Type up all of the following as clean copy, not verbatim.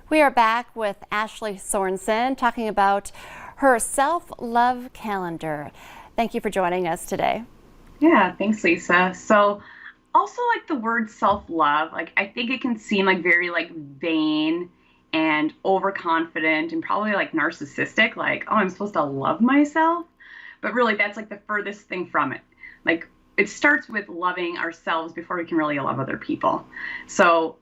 We are back with Ashley Sorensen talking about her self-love calendar. Thank you for joining us today. Yeah, thanks, Lisa. So, also like the word self-love, like I think it can seem like very like vain and overconfident and probably like narcissistic, like, oh, I'm supposed to love myself. But really, that's like the furthest thing from it. Like, it starts with loving ourselves before we can really love other people. So,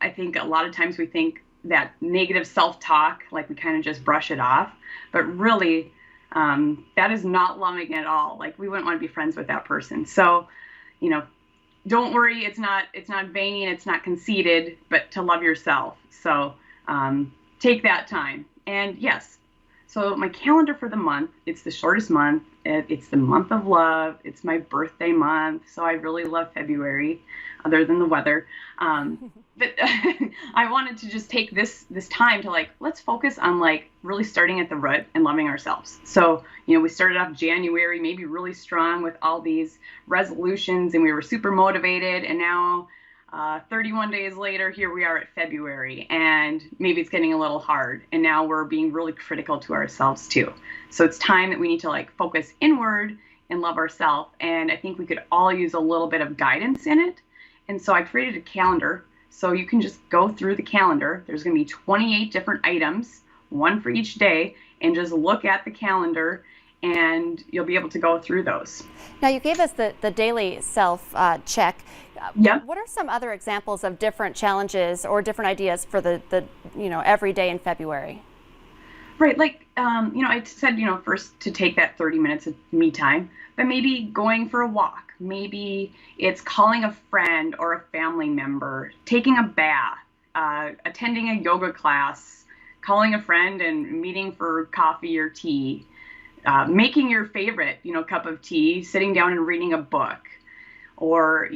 I think a lot of times we think that negative self-talk, like we kind of just brush it off, but really, that is not loving at all. Like we wouldn't want to be friends with that person. So, you know, don't worry. It's not vain. It's not conceited, but to love yourself. So, take that time. And yes, so my calendar for the month, it's the shortest month. It's the month of love. It's my birthday month. So I really love February, other than the weather. But I wanted to just take this time to like, let's focus on like really starting at the root and loving ourselves. So, we started off January, maybe really strong with all these resolutions and we were super motivated. And now 31 days later, here we are at February, and maybe it's getting a little hard. And now we're being really critical to ourselves too. So it's time that we need to like focus inward and love ourselves. And I think we could all use a little bit of guidance in it. And so I created a calendar. So you can just go through the calendar. There's going to be 28 different items, one for each day, and just look at the calendar and you'll be able to go through those. Now you gave us the daily self check. Yep. What are some other examples of different challenges or different ideas for the every day in February? Right. Like, I said, first to take that 30 minutes of me time, but maybe going for a walk. Maybe it's calling a friend or a family member, taking a bath, attending a yoga class, calling a friend and meeting for coffee or tea, making your favorite, cup of tea, sitting down and reading a book. Or,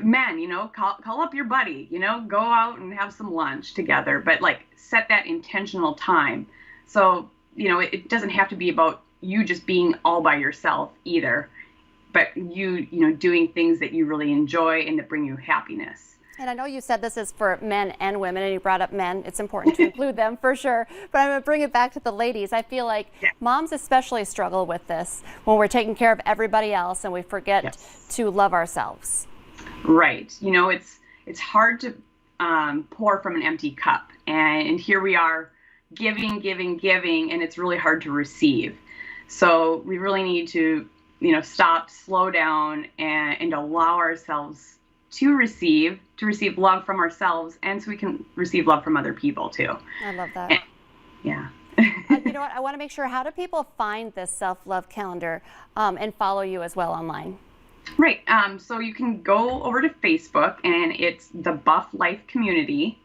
men, call up your buddy, go out and have some lunch together, but like set that intentional time. So, it doesn't have to be about you just being all by yourself either, but you doing things that you really enjoy and that bring you happiness. And I know you said this is for men and women, and you brought up men. It's important to include them for sure. But I'm going to bring it back to the ladies. I feel like moms especially struggle with this when we're taking care of everybody else and we forget to love ourselves. Right. It's hard to pour from an empty cup. And here we are giving, and it's really hard to receive. So we really need to, stop, slow down, and allow ourselves to receive love from ourselves, and so we can receive love from other people too. I love that. Yeah. You know what? I want to make sure, how do people find this self-love calendar and follow you as well online? Right. So you can go over to Facebook, and it's the Buff Life Community.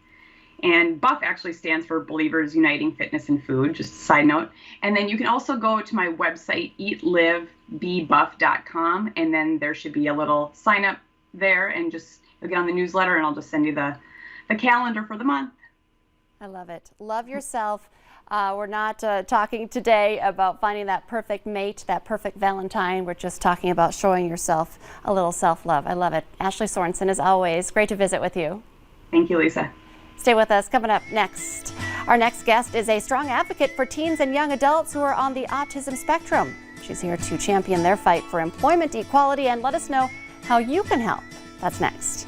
And Buff actually stands for Believers Uniting Fitness and Food, just a side note. And then you can also go to my website, eatlivebebuff.com, and then there should be a little sign up there, and just you'll get on the newsletter, and I'll just send you the calendar for the month. I love it. Love yourself. We're not talking today about finding that perfect mate, that perfect Valentine. We're just talking about showing yourself a little self-love. I love it. Ashley Sorensen, as always, great to visit with you. Thank you, Lisa. Stay with us. Coming up next, our next guest is a strong advocate for teens and young adults who are on the autism spectrum. She's here to champion their fight for employment equality and let us know how you can help. That's next.